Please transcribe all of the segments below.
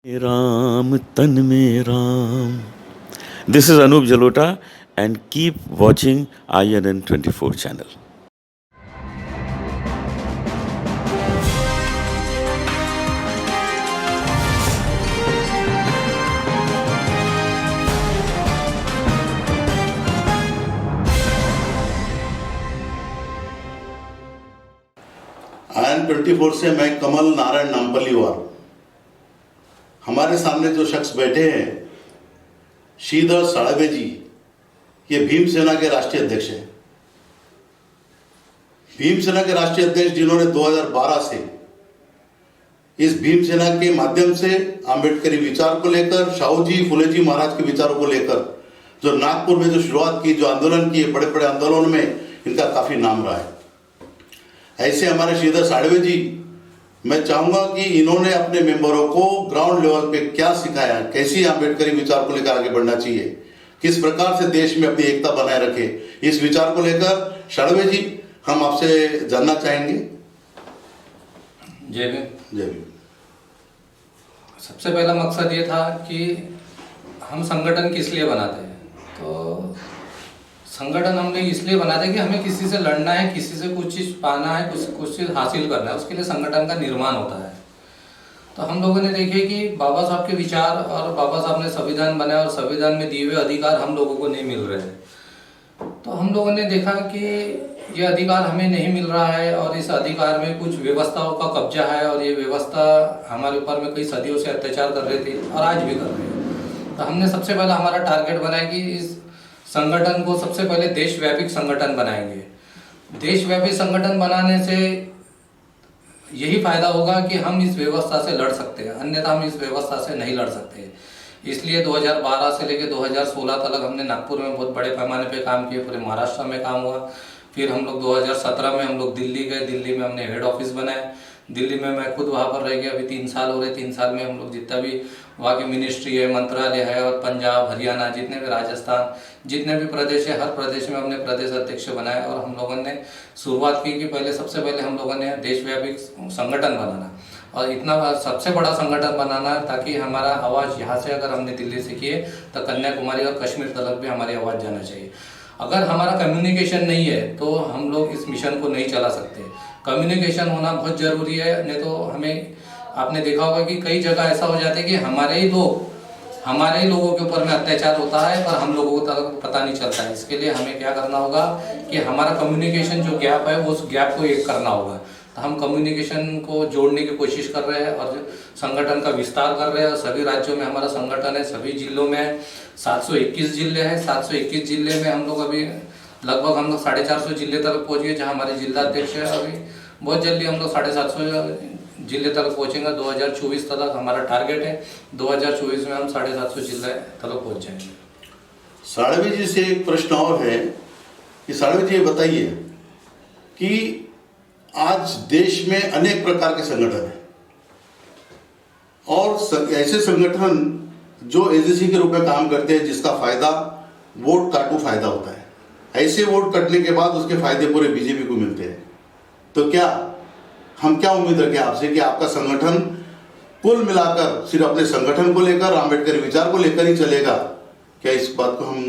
राम तन में Ram. This is Anup Jalota and keep watching INN 24 channel. INN 24 से मैं कमल नारायण नामपल्लीवार. हमारे सामने जो शख्स बैठे हैं श्रीधर साळवे जी, ये भीमसेना के राष्ट्रीय अध्यक्ष हैं. भीमसेना के राष्ट्रीय अध्यक्ष जिन्होंने 2012 से इस भीमसेना के माध्यम से आम्बेडकरी विचार को लेकर, शाहू जी फुले जी महाराज के विचारों को लेकर जो नागपुर में जो शुरुआत की, जो आंदोलन किए, बड़े बड़े आंदोलनों में इनका काफी नाम रहा है. ऐसे हमारे श्रीधर साळवे जी, मैं चाहूंगा कि इन्होंने अपने मेंबरों को ग्राउंड लेवल पे क्या सिखाया, कैसी आम्बेडकरी विचार को लेकर आगे बढ़ना चाहिए, किस प्रकार से देश में अपनी एकता बनाए रखे, इस विचार को लेकर साळवे जी हम आपसे जानना चाहेंगे. जय भीम. जय भीम. सबसे पहला मकसद ये था कि हम संगठन किस लिए बनाते हैं. तो संगठन हमने इसलिए बनाते हैं कि हमें किसी से लड़ना है, किसी से कुछ चीज़ पाना है, कुछ चीज़ हासिल करना है, उसके लिए संगठन का निर्माण होता है. तो हम लोगों ने देखे कि बाबा साहब के विचार और बाबा साहब ने संविधान बनाया और संविधान में दिए हुए अधिकार हम लोगों को नहीं मिल रहे हैं. तो हम लोगों ने देखा कि ये अधिकार हमें नहीं मिल रहा है और इस अधिकार में कुछ व्यवस्थाओं का कब्जा है और ये व्यवस्था हमारे ऊपर में कई सदियों से अत्याचार कर रहे थे और आज भी कर रहे हैं. तो हमने सबसे पहला हमारा टारगेट बनाया कि इस संगठन को सबसे पहले देशव्यापी संगठन बनाएंगे. देशव्यापी संगठन बनाने से यही फायदा होगा कि हम इस व्यवस्था से लड़ सकते हैं, अन्यथा हम इस व्यवस्था से नहीं लड़ सकते. इसलिए 2012 से लेकर 2016 तक हमने नागपुर में बहुत बड़े पैमाने पे काम किए, पूरे महाराष्ट्र में काम हुआ. फिर हम लोग 2017 में हम लोग दिल्ली गए, दिल्ली में हमने हेड ऑफिस बनाया. दिल्ली में मैं खुद वहाँ पर रह गया. अभी 3 साल हो रहे. 3 साल में हम लोग जितना भी वहाँ की मिनिस्ट्री है, मंत्रालय है और पंजाब, हरियाणा, जितने भी राजस्थान, जितने भी प्रदेश है, हर प्रदेश में हमने प्रदेश अध्यक्ष बनाया. और हम लोगों ने शुरुआत की कि पहले सबसे पहले हम लोगों ने देशव्यापी संगठन बनाना और इतना सबसे बड़ा संगठन बनाना ताकि हमारा आवाज़ यहाँ से अगर हमने दिल्ली से किए तो कन्याकुमारी और कश्मीर तक भी हमारी आवाज़ जाना चाहिए. अगर हमारा कम्युनिकेशन नहीं है तो हम लोग इस मिशन को नहीं चला सकते. कम्युनिकेशन होना बहुत ज़रूरी है. नहीं तो हमें आपने देखा होगा कि कई जगह ऐसा हो जाता है कि हमारे ही लोगों के ऊपर में अत्याचार होता है पर हम लोगों को तक पता नहीं चलता है. इसके लिए हमें क्या करना होगा कि हमारा कम्युनिकेशन जो गैप है उस गैप को एक करना होगा. तो हम कम्युनिकेशन को जोड़ने की कोशिश कर रहे हैं और संगठन का विस्तार कर रहे हैं. सभी राज्यों में हमारा संगठन है, सभी जिलों में 721 जिले हैं. 721 जिले में हम लोग अभी लगभग हम लोग 450 जिले तक पहुँच गए, जहाँ हमारे जिला अध्यक्ष है. अभी बहुत जल्दी हम लोग 750 जिले तक पहुँचेंगे. 2024 तक हमारा टारगेट है. 2024 में हम 750 जिले तक पहुँच जाएंगे. साळवे जी से एक प्रश्न और है कि साळवे जी ये बताइए कि आज देश में अनेक प्रकार के संगठन हैं और ऐसे संगठन जो एजेंसी के रूप में काम करते हैं जिसका फायदा वोट काटू फायदा होता है. ऐसे वोट कटने के बाद उसके फायदे पूरे बीजेपी को मिलते हैं. तो क्या हम क्या उम्मीद रखें आपसे कि आपका संगठन कुल मिलाकर सिर्फ अपने संगठन को लेकर, आम्बेडकर विचार को लेकर ही चलेगा? क्या इस बात को हम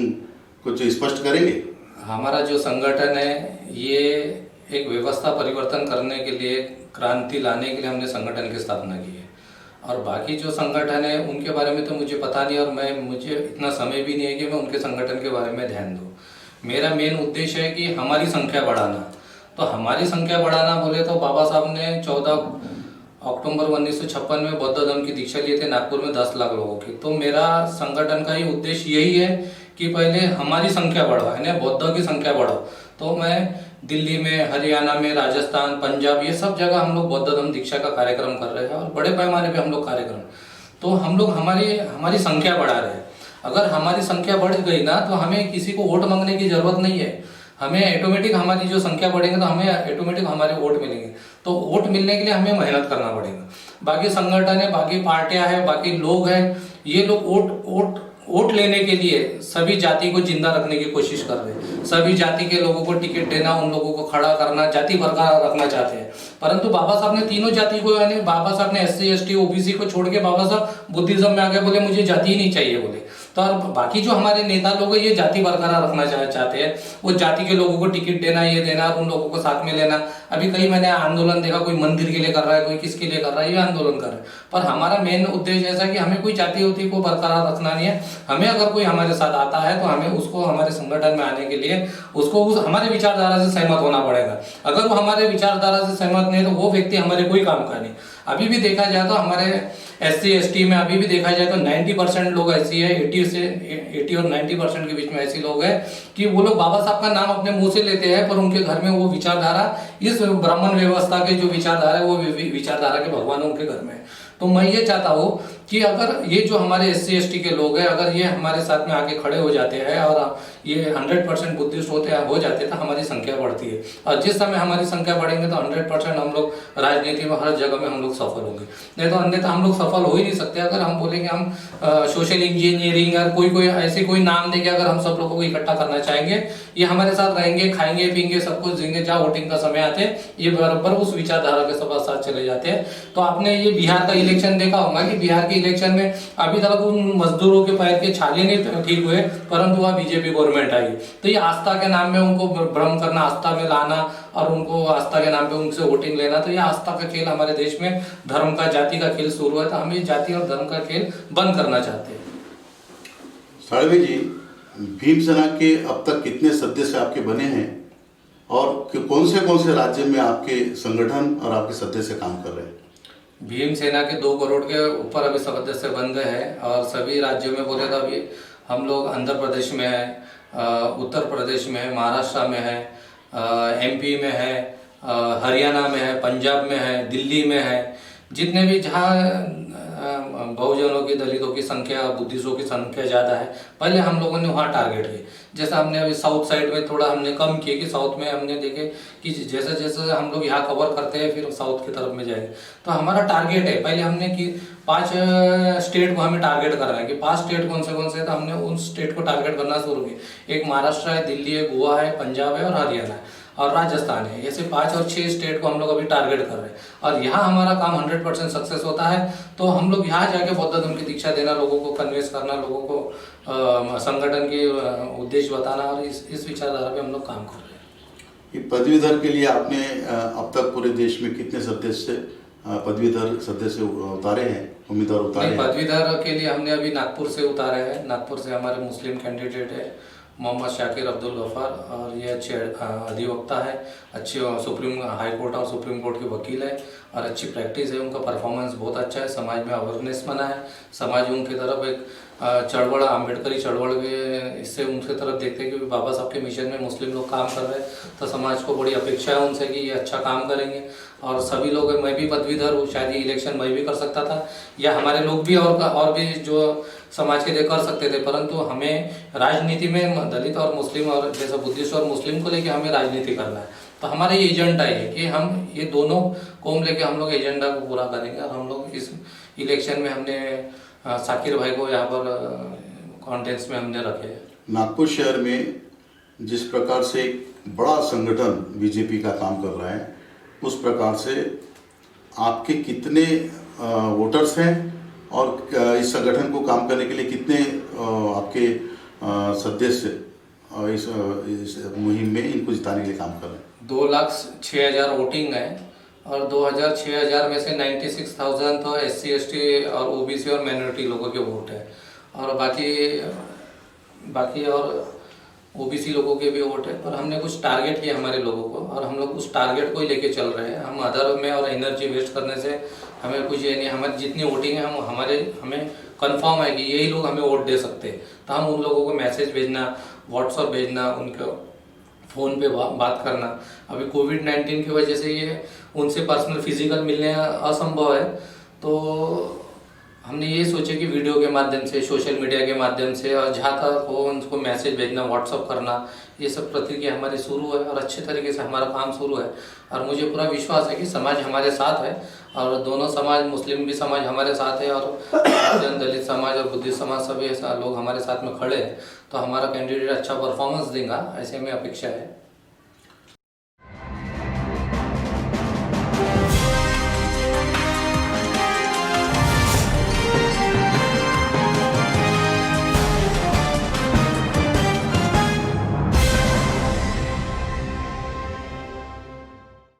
कुछ स्पष्ट करेंगे? हमारा जो संगठन है ये एक व्यवस्था परिवर्तन करने के लिए, क्रांति लाने के लिए हमने संगठन की स्थापना की है. और बाकी जो संगठन है उनके बारे में तो मुझे पता नहीं और मुझे इतना समय भी नहीं है कि मैं उनके संगठन के बारे में ध्यान दूँ. मेरा मेन उद्देश्य है कि हमारी संख्या बढ़ाना. तो हमारी संख्या बढ़ाना बोले तो बाबा साहब ने 14 अक्टूबर 1956 में बौद्ध धर्म की दीक्षा लिए थे नागपुर में 10 लाख लोगों की. तो मेरा संगठन का ही उद्देश्य यही है कि पहले हमारी संख्या बढ़ाओ, यानी बौद्धों की संख्या बढ़ाओ. तो मैं दिल्ली में, हरियाणा में, राजस्थान, पंजाब, ये सब जगह हम लोग बौद्ध धर्म दीक्षा का कार्यक्रम कर रहे हैं और बड़े पैमाने पे हम लोग कार्यक्रम. तो हम लोग हमारी संख्या बढ़ा रहे हैं. अगर हमारी संख्या बढ़ गई ना तो हमें किसी को वोट मांगने की जरूरत नहीं है. हमें ऑटोमेटिक हमारी जो संख्या बढ़ेगी तो हमें ऑटोमेटिक हमारे वोट मिलेंगे. तो वोट मिलने के लिए हमें मेहनत करना पड़ेगा. बाकी संगठन है, बाकी पार्टियां हैं, बाकी लोग हैं, ये लोग वोट लेने के लिए सभी जाति को जिंदा रखने की कोशिश कर रहे हैं। सभी जाति के लोगों को टिकट देना, उन लोगों को खड़ा करना, जाति बरकरार रखना चाहते हैं। परंतु बाबा साहब ने तीनों जाति को, यानी बाबा साहब ने SC ST OBC को छोड़ के बाबा साहब बुद्धिज्म में आ गए, बोले मुझे जाति ही नहीं चाहिए बोले। तो और बाकी जो हमारे नेता लोग हैं ये जाति बरकरार रखना चाहते हैं, वो जाति के लोगों को टिकट देना, ये देना, उन लोगों को साथ में लेना। अभी कई मैंने आंदोलन देखा, कोई मंदिर के लिए कर रहा है, कोई किसके लिए कर रहा है, ये आंदोलन कर रहा है। पर हमारा मेन उद्देश्य ऐसा है कि हमें कोई जाति होती को बरकरार रखना नहीं है। हमें अगर कोई हमारे साथ आता है तो हमें उसको हमारे संगठन में आने के लिए उसको हमारे विचारधारा से सहमत होना पड़ेगा। अगर वो हमारे विचारधारा से सहमत नहीं तो वो व्यक्ति हमारे कोई काम का नहीं। अभी भी देखा जाए तो हमारे SC ST में अभी भी देखा जाए तो 90% लोग ऐसी है, 80 और 90% के बीच में ऐसे लोग हैं कि वो लोग बाबा साहब का नाम अपने मुंह से लेते हैं, पर उनके घर में वो विचारधारा, इस ब्राह्मण व्यवस्था के जो विचारधारा है वो विचारधारा के भगवान उनके घर में है। तो मैं ये चाहता हूँ कि अगर ये जो हमारे SC ST के लोग हैं, अगर ये हमारे साथ में आके खड़े हो जाते हैं और ये 100% बुद्धिस्ट हो जाते हैं तो हमारी संख्या बढ़ती है। और जिस समय हमारी संख्या बढ़ेंगे तो 100% हम लोग राजनीति में हर जगह में हम लोग सफल होंगे। नहीं तो अन्यथा हम लोग सफल हो ही नहीं सकते। अगर हम बोलेंगे हम सोशल इंजीनियरिंग और कोई ऐसे कोई नाम देके अगर हम सब लोगों को इकट्ठा करना चाहेंगे, ये हमारे साथ रहेंगे, खाएंगे पीएंगे सब कुछ देंगे, जहाँ वोटिंग का समय आते हैं ये बराबर उस विचारधारा के सब साथ चले जाते हैं। तो आपने ये बिहार का इलेक्शन देखा होगा कि बिहार के इलेक्शन में अभी तक उन मजदूरों के पैर के छाले नहीं ठीक हुए, परंतु वह बीजेपी गवर्नमेंट आई। तो ये आस्था के नाम में उनको भ्रम करना, आस्था में लाना और उनको आस्था के नाम पे उनसे वोटिंग लेना, तो ये आस्था का खेल हमारे देश में धर्म का, जाति का खेल शुरू है। तो हम ये जाति और धर्म का खेल बंद करना चाहते हैं। साळवे जी, भीमसेना के अब तक कितने सदस्य आपके बने हैं और कौन से राज्य में आपके संगठन और आपके सदस्य काम कर रहे हैं? भीमसेना के 2 करोड़ के ऊपर अभी सदस्य बन गए हैं और सभी राज्यों में बोले तो अभी हम लोग आंध्र प्रदेश में है, उत्तर प्रदेश में है, महाराष्ट्र में है, MP में है, हरियाणा में है, पंजाब में है, दिल्ली में है। जितने भी जहाँ बहुजनों की, दलितों की संख्या, बुद्धिस्टों की संख्या ज़्यादा है, पहले हम लोगों ने वहाँ टारगेट किए। जैसे हमने अभी साउथ साइड में थोड़ा हमने कम किए कि साउथ में हमने देखे कि जैसे जैसे हम लोग यहाँ कवर करते हैं फिर साउथ की तरफ में जाएंगे। तो हमारा टारगेट है, पहले हमने कि 5 स्टेट को हमें टारगेट करना है कि 5 स्टेट कौन से तो हमने उन स्टेट को टारगेट करना शुरू किया। एक महाराष्ट्र है, दिल्ली है, गोवा है, पंजाब है और हरियाणा है और राजस्थान है। ऐसे 5 और 6 स्टेट को हम लोग अभी टारगेट कर रहे हैं और यहाँ हमारा काम 100% सक्सेस होता है। तो हम लोग यहाँ जाके बौद्ध धर्म की दीक्षा देना, लोगों को कन्विंस करना, लोगों को संगठन के उद्देश्य बताना और इस विचारधारा पे हम लोग काम कर रहे हैं। ये पदवीधर के लिए आपने अब तक पूरे देश में कितने सदस्य पदवीधर सदस्य उतारे हैं, उम्मीदवार उतारे हैं? पदवीधर के लिए हमने अभी नागपुर से उतारे हैं। नागपुर से हमारे मुस्लिम कैंडिडेट है मोहम्मद शाकिर अब्दुल गफार और ये अच्छे अधिवक्ता है, अच्छे सुप्रीम हाई कोर्ट और सुप्रीम कोर्ट के वकील है और अच्छी प्रैक्टिस है। उनका परफॉर्मेंस बहुत अच्छा है, समाज में अवेयरनेस बना है, समाज उनकी तरफ एक चढ़वड़, आम्बेडकरी चढ़वड़ के इससे उनकी तरफ देखते हैं कि बाबा साहब के मिशन में मुस्लिम लोग काम कर रहे हैं, तो समाज को बड़ी अपेक्षा है उनसे कि ये अच्छा काम करेंगे। और सभी लोग, मैं भी पदवीधर हूँ, शायद ये इलेक्शन मैं भी कर सकता था या हमारे लोग भी और भी जो समाज के लिए कर सकते थे, परंतु हमें राजनीति में दलित और मुस्लिम और जैसे बुद्धिस्ट और मुस्लिम को लेके हमें राजनीति करना है। तो हमारा ये एजेंडा है कि हम ये दोनों कौम लेके हम लोग एजेंडा को पूरा करेंगे और हम लोग इस इलेक्शन में हमने साकिर भाई को यहाँ पर कॉन्टेस्ट में हमने रखे। नागपुर शहर में जिस प्रकार से एक बड़ा संगठन बीजेपी का काम कर रहा है, उस प्रकार से आपके कितने वोटर्स हैं और इस संगठन को काम करने के लिए कितने आपके सदस्य इस मुहिम में इनको जिताने के लिए काम कर रहे हैं? 2,06,000 वोटिंग है और 2,000 में से 96,000 तो SC ST और OBC और माइनॉरिटी लोगों के वोट है और बाकी और OBC लोगों के भी वोट है। पर हमने कुछ टारगेट किया हमारे लोगों को और हम लोग उस टारगेट को ही लेके चल रहे हैं। हम अदर में और एनर्जी वेस्ट करने से हमें कुछ ये नहीं, हमारी जितनी वोटिंग है हमें कंफर्म है कि यही लोग हमें वोट दे सकते हैं। तो हम उन लोगों को मैसेज भेजना, व्हाट्सअप भेजना, उनको फ़ोन पे बात करना। अभी कोविड-19 की वजह से ये उनसे पर्सनल फिजिकल मिलने असंभव है, तो हमने ये सोचा कि वीडियो के माध्यम से, सोशल मीडिया के माध्यम से और जहाँ तक हो उनको मैसेज भेजना, व्हाट्सअप करना, ये सब प्रक्रिया हमारी शुरू है और अच्छे तरीके से हमारा काम शुरू है। और मुझे पूरा विश्वास है कि समाज हमारे साथ है और दोनों समाज, मुस्लिम भी समाज हमारे साथ है और हरिजन, दलित समाज और बुद्धिस्ट समाज सभी लोग हमारे साथ में खड़े हैं, तो हमारा कैंडिडेट अच्छा परफॉर्मेंस देगा ऐसे में अपेक्षा है।